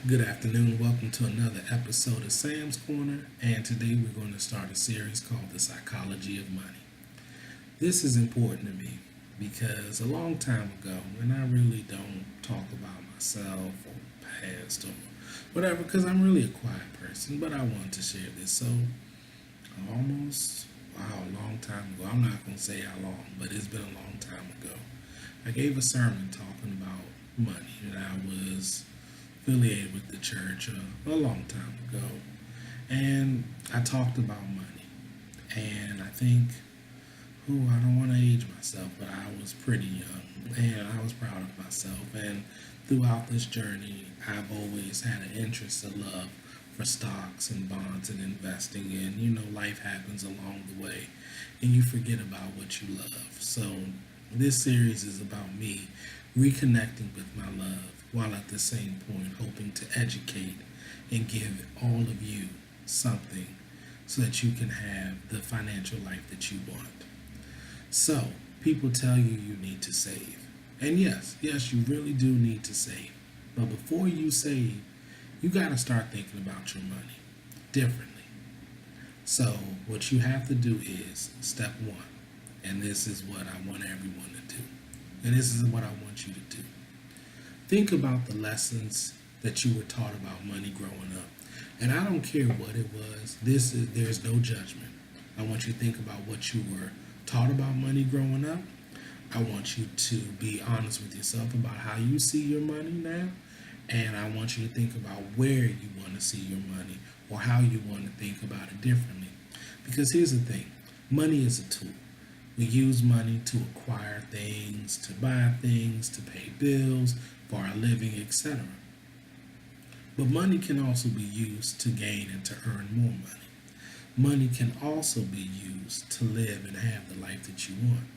Good afternoon. Welcome to another episode of Sam's Corner. And today we're going to start a series called The Psychology of Money. This is important to me because a long time ago, and I really don't talk about myself or past or whatever because I'm really a quiet person, but I want to share this. So, a long time ago, I'm not going to say how long, but it's been a long time ago, I gave a sermon talking about money, and I was affiliated with the church a long time ago, and I talked about money. And I think, I don't want to age myself, but I was pretty young, and I was proud of myself. And throughout this journey, I've always had an interest, a love for stocks and bonds and investing. And life happens along the way, and you forget about what you love. So this series is about me reconnecting with my love, while at the same point hoping to educate and give all of you something so that you can have the financial life that you want. So, people tell you need to save. And yes, you really do need to save. But before you save, you got to start thinking about your money differently. So, what you have to do is step one. And this is what I want everyone to do. And this is what I want you to do. Think about the lessons that you were taught about money growing up. And I don't care what it was. There's no judgment. I want you to think about what you were taught about money growing up. I want you to be honest with yourself about how you see your money now. And I want you to think about where you want to see your money or how you want to think about it differently. Because here's the thing. Money is a tool. We use money to acquire things, to buy things, to pay bills, for our living, etc. But money can also be used to gain and to earn more money. Money can also be used to live and have the life that you want.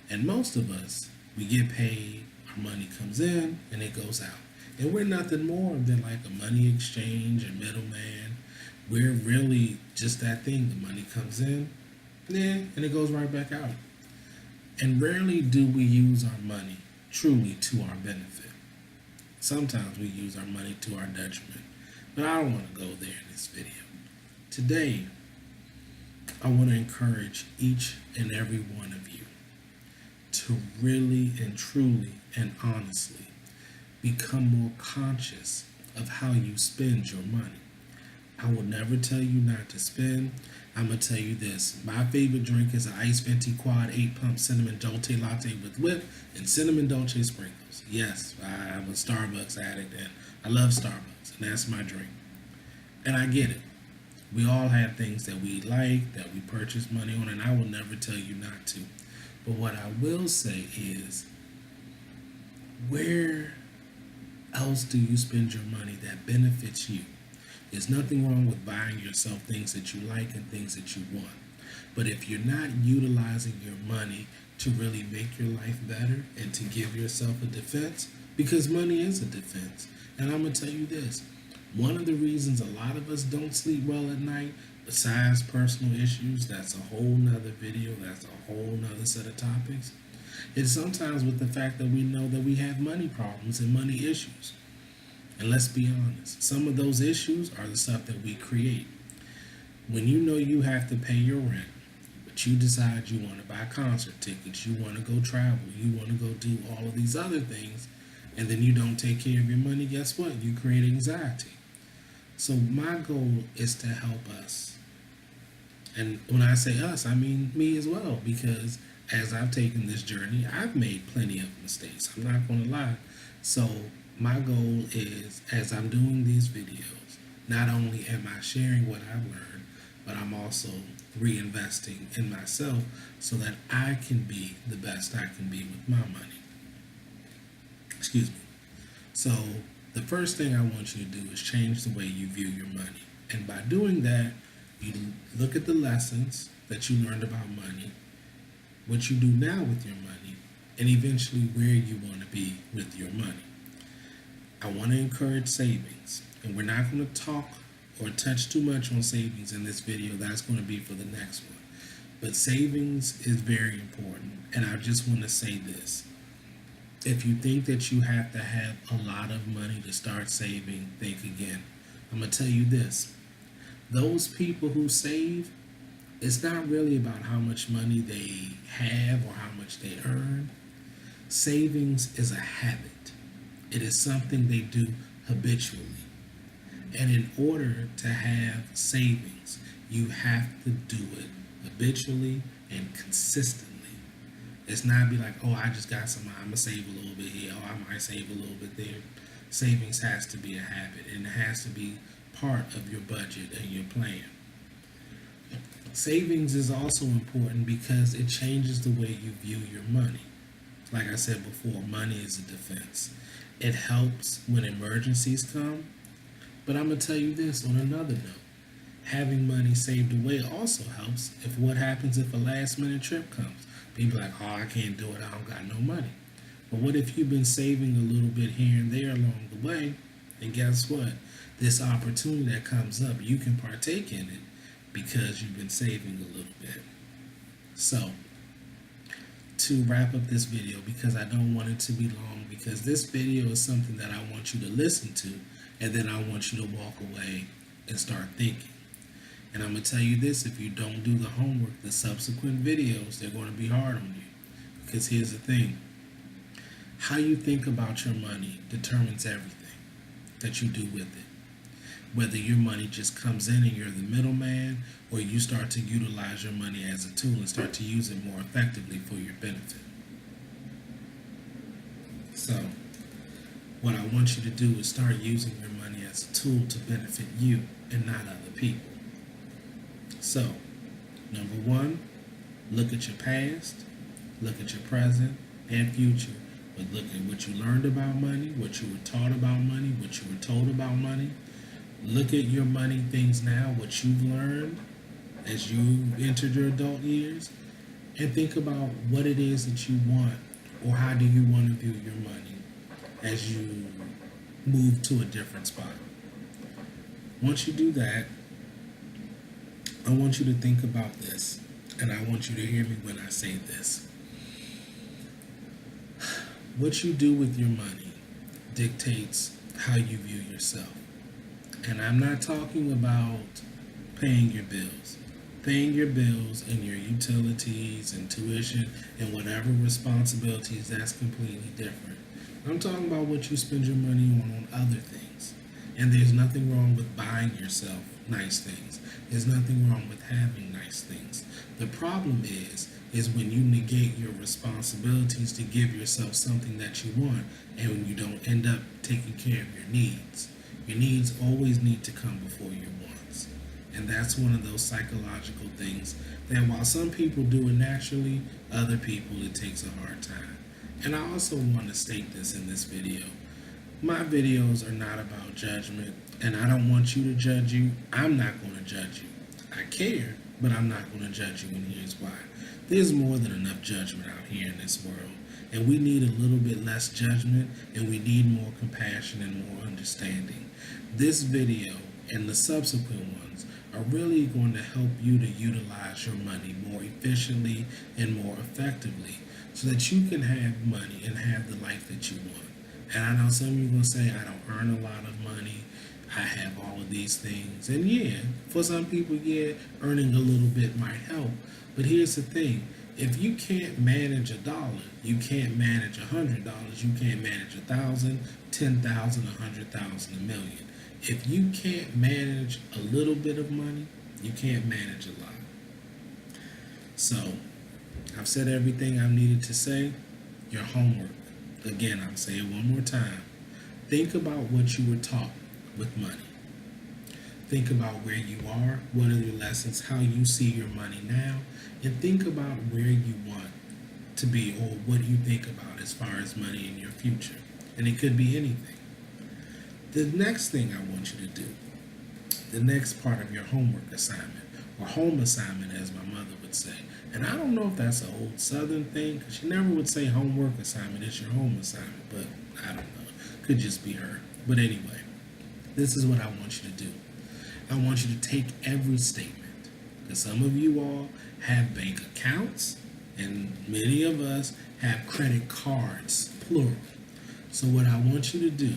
And most of us, we get paid, our money comes in, and it goes out. And we're nothing more than like a money exchange, a middleman. We're really just that thing. The money comes in, and it goes right back out. And rarely do we use our money truly to our benefit. Sometimes we use our money to our detriment, but I don't want to go there in this video. Today, I want to encourage each and every one of you to really and truly and honestly become more conscious of how you spend your money. I will never tell you not to spend. I'm going to tell you this. My favorite drink is an Ice Venti Quad 8-pump Cinnamon Dolce Latte with whip and Cinnamon Dolce sprinkles. Yes, I'm a Starbucks addict, and I love Starbucks, and that's my drink. And I get it. We all have things that we like, that we purchase money on, and I will never tell you not to. But what I will say is, where else do you spend your money that benefits you? There's nothing wrong with buying yourself things that you like and things that you want. But if you're not utilizing your money to really make your life better and to give yourself a defense, because money is a defense. And I'm going to tell you this. One of the reasons a lot of us don't sleep well at night, besides personal issues, that's a whole nother video, that's a whole nother set of topics, it's sometimes with the fact that we know that we have money problems and money issues. And let's be honest, some of those issues are the stuff that we create. When you know you have to pay your rent, but you decide you want to buy concert tickets, you want to go travel, you want to go do all of these other things, and then you don't take care of your money, guess what? You create anxiety. So my goal is to help us. And when I say us, I mean me as well, because as I've taken this journey, I've made plenty of mistakes. I'm not going to lie. So my goal is, as I'm doing these videos, not only am I sharing what I've learned, but I'm also reinvesting in myself so that I can be the best I can be with my money. Excuse me. So the first thing I want you to do is change the way you view your money. And by doing that, you look at the lessons that you learned about money, what you do now with your money, and eventually where you want to be with your money. I want to encourage savings, and we're not going to talk or touch too much on savings in this video. That's going to be for the next one. But savings is very important, and I just want to say this. If you think that you have to have a lot of money to start saving, think again. I'm going to tell you this. Those people who save, it's not really about how much money they have or how much they earn. Savings is a habit. It is something they do habitually. And in order to have savings, you have to do it habitually and consistently. It's not be like, oh, I just got some, I'm going to save a little bit here, oh, I might save a little bit there. Savings has to be a habit, and it has to be part of your budget and your plan. Savings is also important because it changes the way you view your money. Like I said before, money is a defense. It helps when emergencies come. But I'm going to tell you this on another note. Having money saved away also helps what happens if a last minute trip comes. People are like, oh, I can't do it, I don't got no money. But what if you've been saving a little bit here and there along the way? And guess what? This opportunity that comes up, you can partake in it because you've been saving a little bit. So, to wrap up this video, because I don't want it to be long, because this video is something that I want you to listen to, and then I want you to walk away and start thinking. And I'm going to tell you this, if you don't do the homework, the subsequent videos, they're going to be hard on you. Because here's the thing. How you think about your money determines everything that you do with it. Whether your money just comes in and you're the middleman, or you start to utilize your money as a tool and start to use it more effectively for your benefit. So, what I want you to do is start using your money as a tool to benefit you and not other people. So, number one, look at your past, look at your present and future, but look at what you learned about money, what you were taught about money, what you were told about money. Look at your money things now, what you've learned as you entered your adult years, and think about what it is that you want, or how do you want to view your money as you move to a different spot. Once you do that, I want you to think about this, and I want you to hear me when I say this. What you do with your money dictates how you view yourself. And I'm not talking about paying your bills. Paying your bills and your utilities and tuition and whatever responsibilities, that's completely different. I'm talking about what you spend your money on other things. And there's nothing wrong with buying yourself nice things. There's nothing wrong with having nice things. The problem is when you negate your responsibilities to give yourself something that you want, and when you don't end up taking care of your needs. Your needs always need to come before your wants. And that's one of those psychological things that while some people do it naturally, other people it takes a hard time. And I also want to state this in this video. My videos are not about judgment, and I don't want you to judge you. I'm not going to judge you. I care, but I'm not going to judge you, and here's why. There's more than enough judgment out here in this world, and we need a little bit less judgment, and we need more compassion and more understanding. This video and the subsequent ones are really going to help you to utilize your money more efficiently and more effectively so that you can have money and have the life that you want. And I know some of you are going to say, I don't earn a lot of money, I have all of these things. And yeah, for some people, yeah, earning a little bit might help. But here's the thing. If you can't manage $1, you can't manage $100, you can't manage 1,000, 10,000, 100,000, a million. If you can't manage a little bit of money, you can't manage a lot. So, I've said everything I've needed to say. Your homework. Again, I'll say it one more time. Think about what you were taught with money. Think about where you are, what are your lessons, how you see your money now, and think about where you want to be or what you think about as far as money in your future. And it could be anything. The next thing I want you to do, the next part of your homework assignment, or home assignment as my mother would say, and I don't know if that's an old Southern thing, because she never would say homework assignment, it's your home assignment, but I don't know. Could just be her. But anyway, this is what I want you to do. I want you to take every statement, because some of you all have bank accounts, and many of us have credit cards plural. So what I want you to do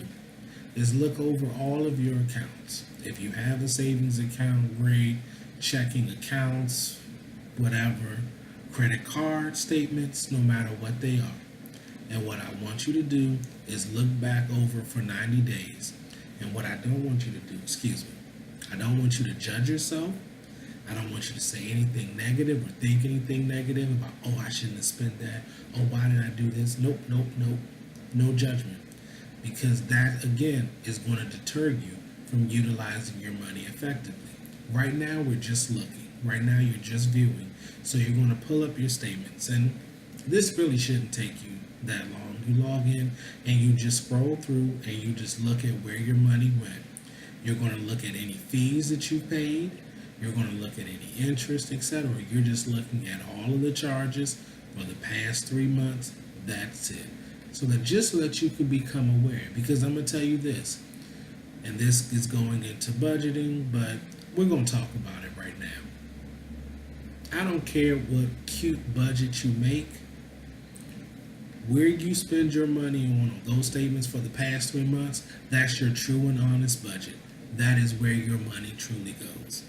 is look over all of your accounts. If you have a savings account, great. Checking accounts, whatever, credit card statements, no matter what they are. And what I want you to do is look back over for 90 days. And what I don't want you to do, I don't want you to judge yourself. I don't want you to say anything negative or think anything negative about, oh, I shouldn't have spent that. Oh, why did I do this? Nope. No judgment. Because that, again, is going to deter you from utilizing your money effectively. Right now, we're just looking. Right now, you're just viewing. So you're going to pull up your statements. And this really shouldn't take you that long. You log in and you just scroll through and you just look at where your money went. You're going to look at any fees that you paid. You're going to look at any interest, etc. You're just looking at all of the charges for the past 3 months. That's it. So that you could become aware. Because I'm going to tell you this, and this is going into budgeting, but we're going to talk about it right now. I don't care what cute budget you make. Where you spend your money on those statements for the past 3 months, that's your true and honest budget. That is where your money truly goes.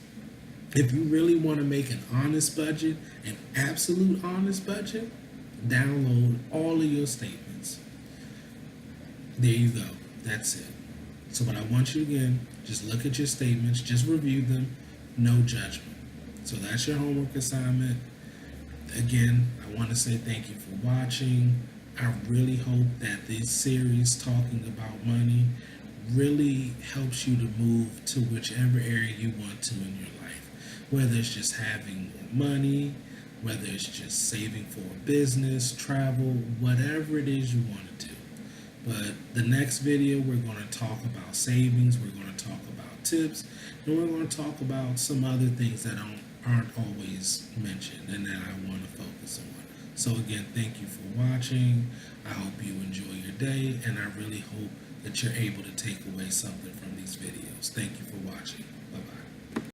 If you really want to make an honest budget, an absolute honest budget, download all of your statements. There you go. That's it. So what I want you again, just look at your statements, just review them, no judgment. So that's your homework assignment. Again, I want to say thank you for watching. I really hope that this series talking about money really helps you to move to whichever area you want to in your life. Whether it's just having more money, whether it's just saving for a business, travel, whatever it is you want to do. But the next video, we're going to talk about savings, we're going to talk about tips, and we're going to talk about some other things that aren't always mentioned and that I want to focus on. So again, thank you for watching. I hope you enjoy your day, and I really hope that you're able to take away something from these videos. Thank you for watching. Bye-bye.